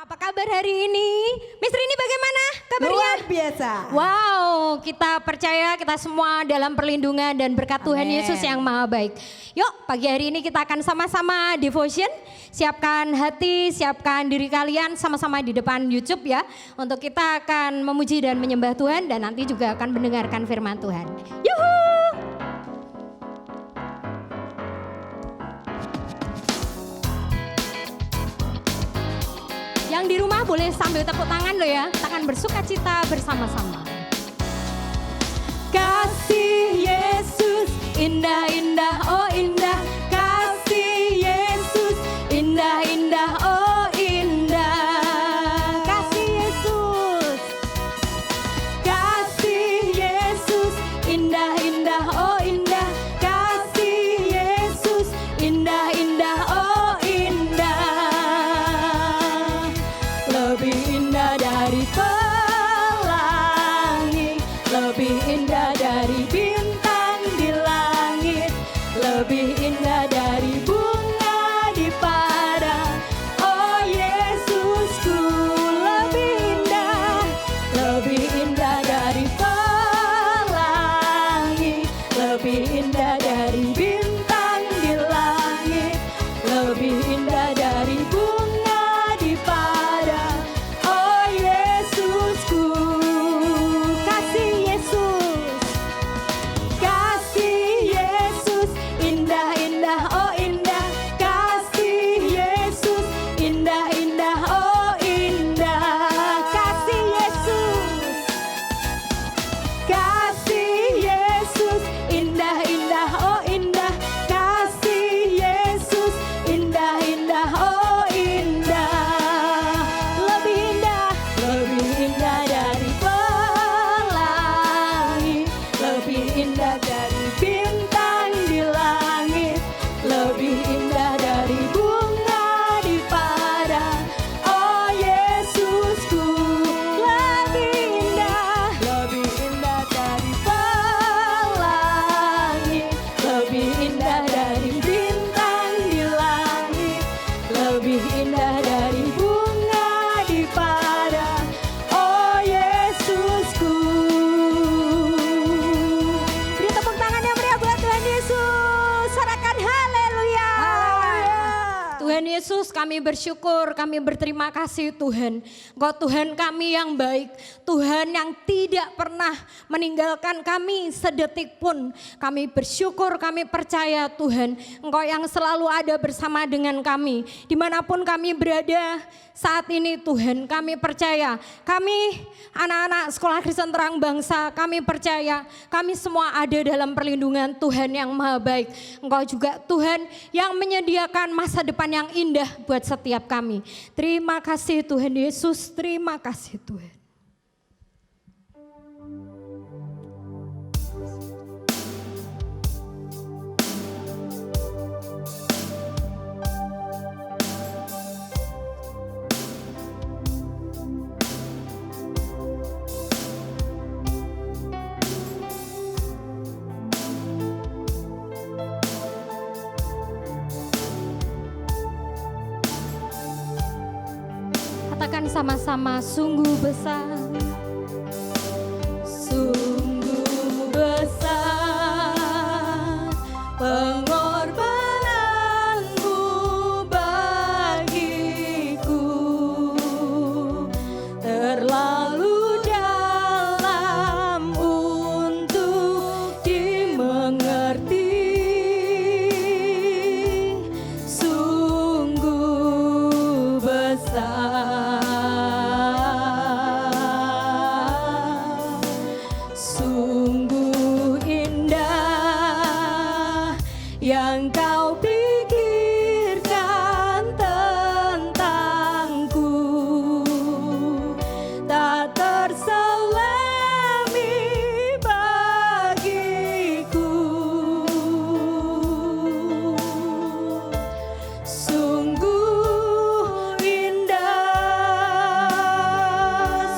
Apa kabar hari ini? Miss Rini bagaimana kabarnya? Luar biasa. Wow, kita percaya kita semua dalam perlindungan dan berkat Tuhan Amen. Yesus yang maha baik. Yuk pagi hari ini kita akan sama-sama devotion. Siapkan hati, siapkan diri kalian sama-sama di depan YouTube ya. Untuk kita akan memuji dan menyembah Tuhan dan nanti juga akan mendengarkan firman Tuhan. Yuhu! Yang di rumah boleh sambil tepuk tangan loh ya. Kita akan bersuka cita bersama-sama. Kasih Yesus indah-indah, oh indah. Kasih Yesus indah-indah, oh indah. Kasih Yesus. Kasih Yesus indah-indah, oh indah. Kasih Yesus indah-indah, oh indah. Lebih indah dari pelangi, lebih indah dari bintang di langit, lebih indah dari bunga di padang. Oh Yesusku, lebih indah dari pelangi, lebih indah dari bintang di langit, lebih indah dari bunga di padang. Oh Yesusku, kasih Yesus, kasih Yesus indah-indah, oh indah. Kasih Yesus indah-indah, oh indah. Kasih Yesus, kasih Yesus indah-indah, oh indah. Kasih Yesus indah-indah, oh indah. Lebih indah dari pelangi, lebih indah dari bintang di langit, lebih indah dari bunga di padang. Oh Yesusku, lebih indah dari pelangi, lebih indah dari bintang di langit, lebih indah dari bunga di padang. Oh Yesusku. Beri tepuk tangan yang meriah buat Tuhan Yesus. Sorakan haleluya. Tuhan Yesus, kami bersyukur, kami berterima kasih Tuhan. Engkau Tuhan kami yang baik, Tuhan yang tidak pernah meninggalkan kami sedetik pun. Kami bersyukur, kami percaya Tuhan, Engkau yang selalu ada bersama dengan kami. Dimanapun kami berada saat ini Tuhan, kami percaya, kami anak-anak Sekolah Kristen Terang Bangsa, kami percaya kami semua ada dalam perlindungan Tuhan yang maha baik. Engkau juga Tuhan yang menyediakan masa depan yang indah buat setiap kami. Terima kasih Tuhan Yesus, terima kasih Tuhan. Katakan sama-sama, sungguh besar, sungguh besar pengorbananmu bagiku, terlalu dalam untuk dimengerti. Sungguh besar, sungguh indah yang kau pikirkan tentangku, tak terselami bagiku. Sungguh indah,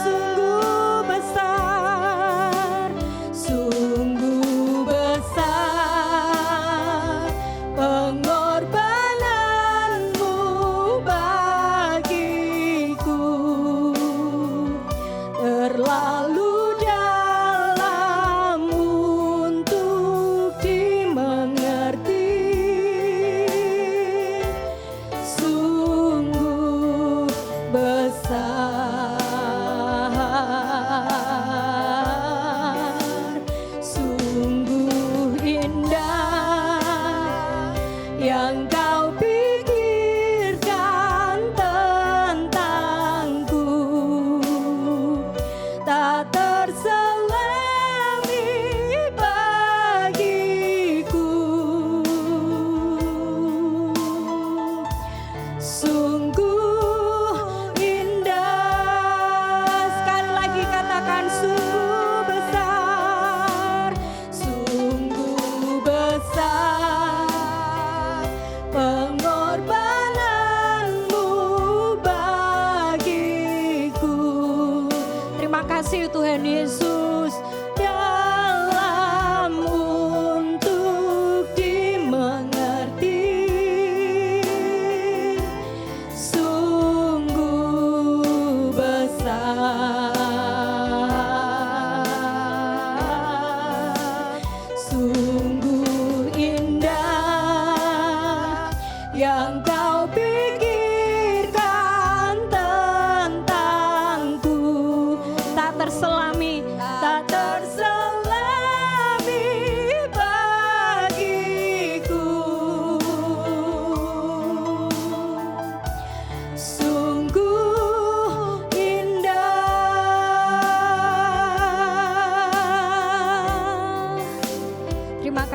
sungguh besar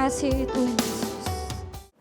kasih Tuhan Yesus.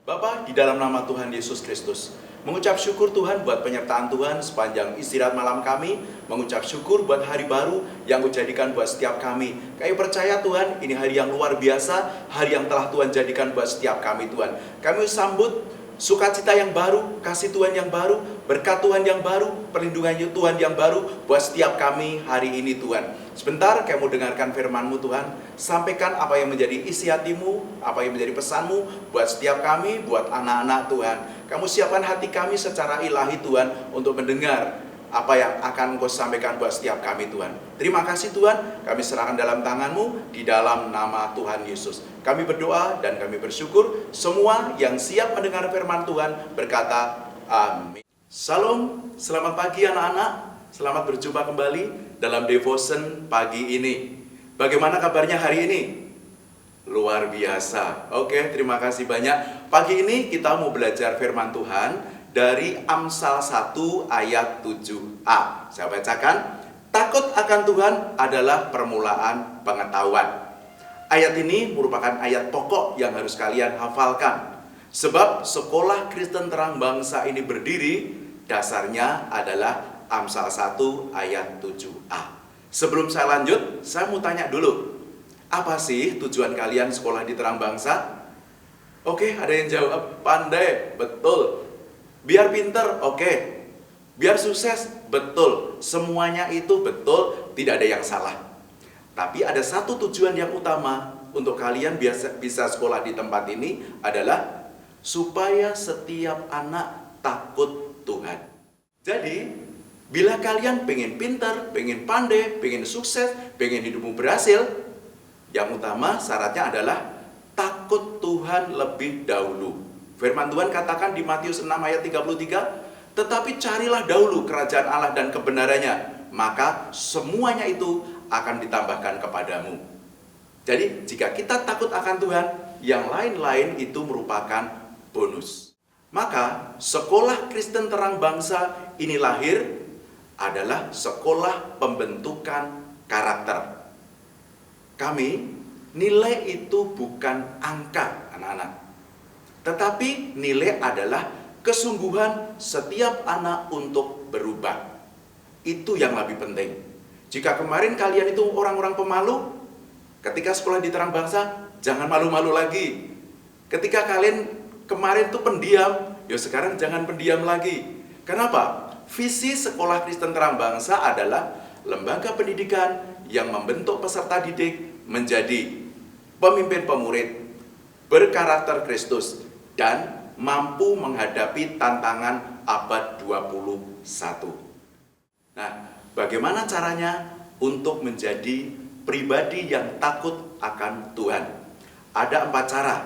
Bapa, di dalam nama Tuhan Yesus Kristus, mengucap syukur Tuhan buat penyertaan Tuhan sepanjang istirahat malam kami, mengucap syukur buat hari baru yang Kau jadikan buat setiap kami. Kami percaya Tuhan, ini hari yang luar biasa, hari yang telah Tuhan jadikan buat setiap kami Tuhan. Kami sambut sukacita yang baru, kasih Tuhan yang baru, berkat Tuhan yang baru, perlindungan Tuhan yang baru buat setiap kami hari ini Tuhan. Sebentar kami mau dengarkan firman-Mu Tuhan. Sampaikan apa yang menjadi isi hati-Mu, apa yang menjadi pesan-Mu buat setiap kami, buat anak-anak Tuhan. Kamu siapkan hati kami secara ilahi Tuhan untuk mendengar apa yang akan Engkau sampaikan buat setiap kami Tuhan. Terima kasih Tuhan, kami serahkan dalam tangan-Mu di dalam nama Tuhan Yesus. Kami berdoa dan kami bersyukur semua yang siap mendengar firman Tuhan berkata amin. Salam, selamat pagi anak-anak. Selamat berjumpa kembali dalam devotion pagi ini. Bagaimana kabarnya hari ini? Luar biasa. Oke, terima kasih banyak. Pagi ini kita mau belajar firman Tuhan dari Amsal 1 ayat 7a. Saya bacakan. Takut akan Tuhan adalah permulaan pengetahuan. Ayat ini merupakan ayat pokok yang harus kalian hafalkan. Sebab sekolah Kristen Terang Bangsa ini berdiri, dasarnya adalah Amsal 1 ayat 7a. Sebelum saya lanjut, saya mau tanya dulu. Apa sih tujuan kalian sekolah di Terang Bangsa? Oke, ada yang jawab pandai, betul. Biar pinter, oke. Biar sukses, betul. Semuanya itu betul, tidak ada yang salah. Tapi ada satu tujuan yang utama untuk kalian bisa sekolah di tempat ini adalah supaya setiap anak takut Tuhan. Jadi, bila kalian pengen pintar, pengen pandai, pengen sukses, pengen hidupmu berhasil, yang utama syaratnya adalah takut Tuhan lebih dahulu. Firman Tuhan katakan di Matius 6 ayat 33, tetapi carilah dahulu kerajaan Allah dan kebenarannya, maka semuanya itu akan ditambahkan kepadamu. Jadi jika kita takut akan Tuhan, yang lain-lain itu merupakan bonus. Maka sekolah Kristen Terang Bangsa ini lahir adalah sekolah pembentukan karakter. Kami nilai itu bukan angka anak-anak, tetapi nilai adalah kesungguhan setiap anak untuk berubah. Itu yang lebih penting. Jika kemarin kalian itu orang-orang pemalu, ketika sekolah di Terang Bangsa, jangan malu-malu lagi. Ketika kalian kemarin itu pendiam, ya sekarang jangan pendiam lagi. Kenapa? Visi sekolah Kristen Terang Bangsa adalah lembaga pendidikan yang membentuk peserta didik menjadi pemimpin pemurid, berkarakter Kristus, dan mampu menghadapi tantangan abad 21. Nah, bagaimana caranya untuk menjadi pribadi yang takut akan Tuhan? Ada 4 cara.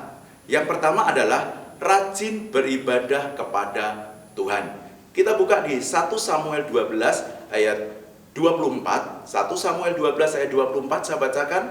Yang pertama adalah rajin beribadah kepada Tuhan. Kita buka di 1 Samuel 12 ayat 24. 1 Samuel 12 ayat 24 saya bacakan.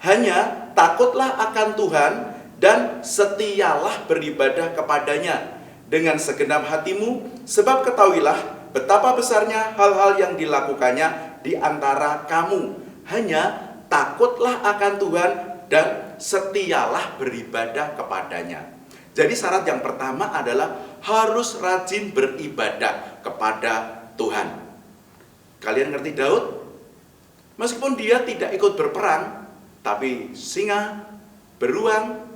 Hanya takutlah akan Tuhan dan setialah beribadah kepadanya dengan segenap hatimu, sebab ketahuilah betapa besarnya hal-hal yang dilakukannya di antara kamu. Hanya takutlah akan Tuhan dan setialah beribadah kepadanya. Jadi syarat yang pertama adalah harus rajin beribadah kepada Tuhan. Kalian ngerti Daud? Meskipun dia tidak ikut berperang, tapi singa, beruang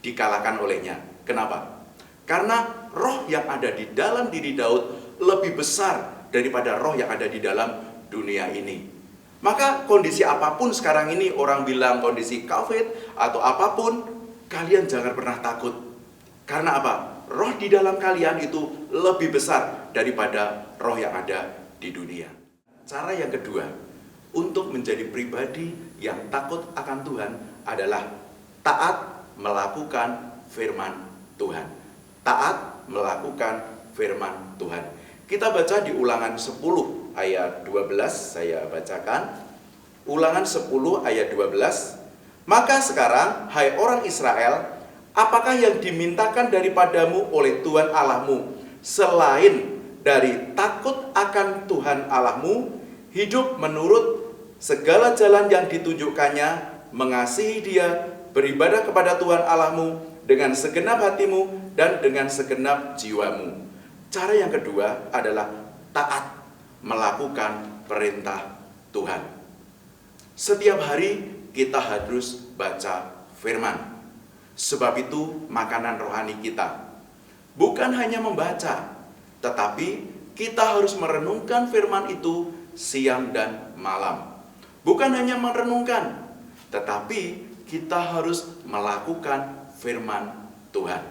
dikalahkan olehnya. Kenapa? Karena roh yang ada di dalam diri Daud lebih besar daripada roh yang ada di dalam dunia ini. Maka kondisi apapun sekarang ini, orang bilang kondisi COVID atau apapun, kalian jangan pernah takut. Karena apa? Roh di dalam kalian itu lebih besar daripada roh yang ada di dunia. Cara yang kedua, untuk menjadi pribadi yang takut akan Tuhan adalah taat melakukan firman Tuhan. Taat melakukan firman Tuhan. Kita baca di Ulangan 10 ayat 12, saya bacakan. Ulangan 10 ayat 12. Maka sekarang, hai orang Israel, apakah yang dimintakan daripadamu oleh Tuhan Allahmu selain dari takut akan Tuhan Allahmu, hidup menurut segala jalan yang ditunjukkannya, mengasihi Dia beribadah kepada Tuhan Allahmu dengan segenap hatimu dan dengan segenap jiwamu. Cara yang kedua adalah taat melakukan perintah Tuhan. Setiap hari kita harus baca firman. Sebab itu makanan rohani kita. Bukan hanya membaca, tetapi kita harus merenungkan firman itu siang dan malam. Bukan hanya merenungkan, tetapi kita harus melakukan firman Tuhan.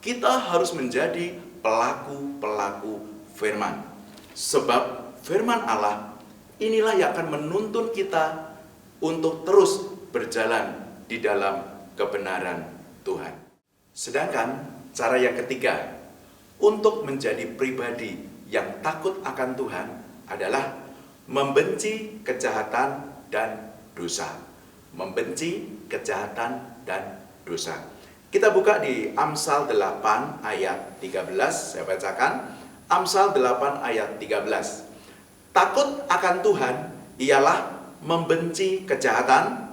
Kita harus menjadi pelaku-pelaku firman. Sebab firman Allah inilah yang akan menuntun kita untuk terus berjalan di dalam kebenaran Tuhan. Sedangkan cara yang ketiga untuk menjadi pribadi yang takut akan Tuhan adalah membenci kejahatan dan dosa. Membenci kejahatan dan dosa. Kita buka di Amsal 8 ayat 13, saya bacakan. Amsal 8 ayat 13. Takut akan Tuhan ialah membenci kejahatan.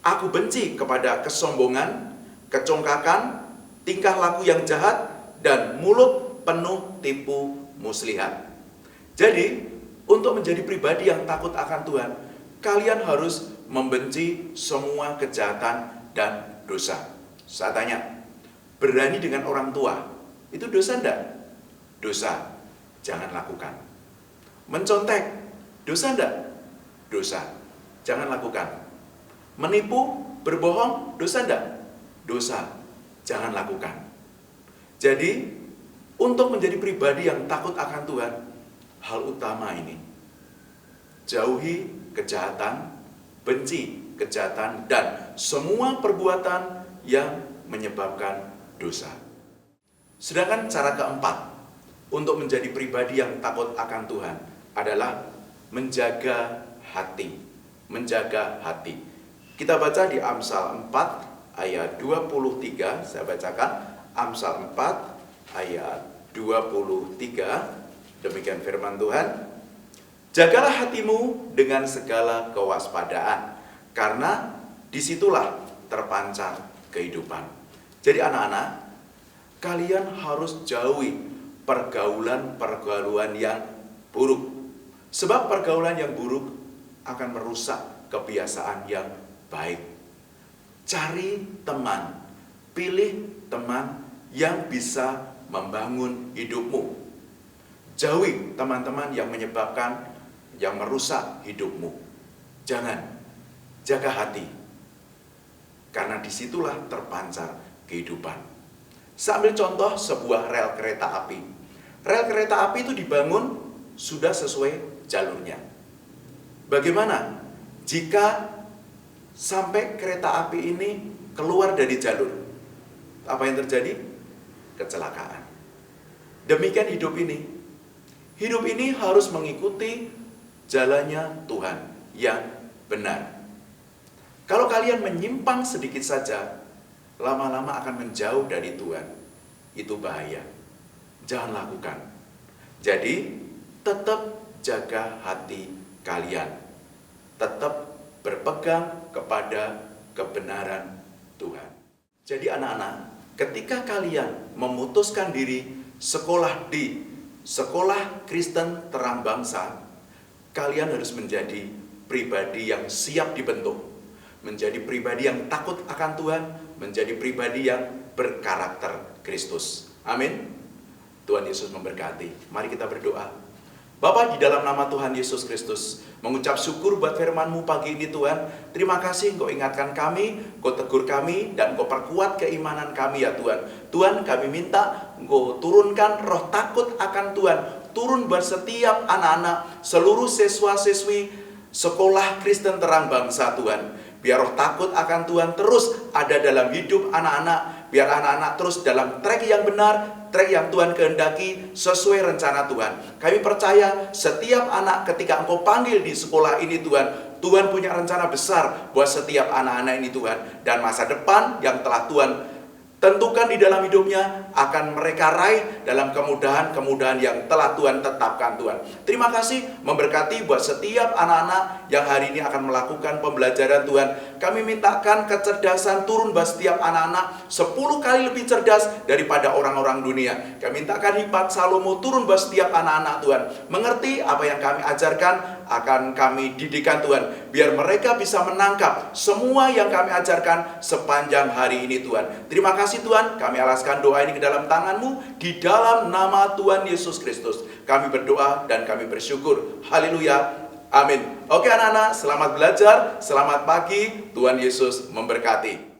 Aku benci kepada kesombongan, kecongkakan, tingkah laku yang jahat, dan mulut penuh tipu muslihat. Jadi, untuk menjadi pribadi yang takut akan Tuhan, kalian harus membenci semua kejahatan dan dosa. Saya tanya, berani dengan orang tua, itu dosa enggak? Dosa, jangan lakukan. Mencontek, dosa enggak? Dosa, jangan lakukan. Menipu, berbohong, dosa enggak? Dosa, jangan lakukan. Jadi, untuk menjadi pribadi yang takut akan Tuhan, hal utama ini, jauhi kejahatan, benci kejahatan, dan semua perbuatan yang menyebabkan dosa. Sedangkan cara keempat, untuk menjadi pribadi yang takut akan Tuhan, adalah menjaga hati. Menjaga hati. Kita baca di Amsal 4 ayat 23, saya bacakan. Amsal 4 ayat 23, demikian firman Tuhan. Jagalah hatimu dengan segala kewaspadaan, karena disitulah terpancar kehidupan. Jadi anak-anak, kalian harus jauhi pergaulan-pergaulan yang buruk. Sebab pergaulan yang buruk akan merusak kebiasaan yang baik. Cari teman, pilih teman yang bisa membangun hidupmu. Jauhi teman-teman yang menyebabkan, yang merusak hidupmu. Jangan, jaga hati. Karena disitulah terpancar kehidupan. Saya ambil contoh sebuah rel kereta api. Rel kereta api itu dibangun sudah sesuai jalurnya. Bagaimana jika sampai kereta api ini keluar dari jalur? Apa yang terjadi? Kecelakaan. Demikian hidup ini. Hidup ini harus mengikuti jalannya Tuhan yang benar. Kalau kalian menyimpang sedikit saja, lama-lama akan menjauh dari Tuhan. Itu bahaya. Jangan lakukan. Jadi, tetap jaga hati kalian. Tetap berpegang kepada kebenaran Tuhan. Jadi anak-anak, ketika kalian memutuskan diri sekolah di Sekolah Kristen Terang Bangsa, kalian harus menjadi pribadi yang siap dibentuk. Menjadi pribadi yang takut akan Tuhan, menjadi pribadi yang berkarakter Kristus. Amin. Tuhan Yesus memberkati. Mari kita berdoa. Bapa, di dalam nama Tuhan Yesus Kristus, mengucap syukur buat firman-Mu pagi ini Tuhan. Terima kasih Engkau ingatkan kami, Engkau tegur kami, dan Engkau perkuat keimanan kami ya Tuhan. Tuhan, kami minta Engkau turunkan roh takut akan Tuhan. Turun buat setiap anak-anak, seluruh siswa-siswi Sekolah Kristen Terang Bangsa Tuhan. Biar roh takut akan Tuhan terus ada dalam hidup anak-anak. Biar anak-anak terus dalam track yang benar, track yang Tuhan kehendaki sesuai rencana Tuhan. Kami percaya setiap anak ketika Engkau panggil di sekolah ini Tuhan, Tuhan punya rencana besar buat setiap anak-anak ini Tuhan. Dan masa depan yang telah Tuhan tentukan di dalam hidupnya akan mereka raih dalam kemudahan-kemudahan yang telah Tuhan tetapkan Tuhan. Terima kasih memberkati buat setiap anak-anak yang hari ini akan melakukan pembelajaran Tuhan. Kami mintakan kecerdasan turun buat setiap anak-anak 10 kali lebih cerdas daripada orang-orang dunia. Kami mintakan hikmat Salomo turun buat setiap anak-anak Tuhan. Mengerti apa yang kami ajarkan akan kami didikan Tuhan. Biar mereka bisa menangkap semua yang kami ajarkan sepanjang hari ini Tuhan. Terima kasih Tuhan, kami alaskan doa ini ke dalam tangan-Mu, di dalam nama Tuhan Yesus Kristus. Kami berdoa dan kami bersyukur. Haleluya. Amin. Oke anak-anak, selamat belajar, selamat pagi. Tuhan Yesus memberkati.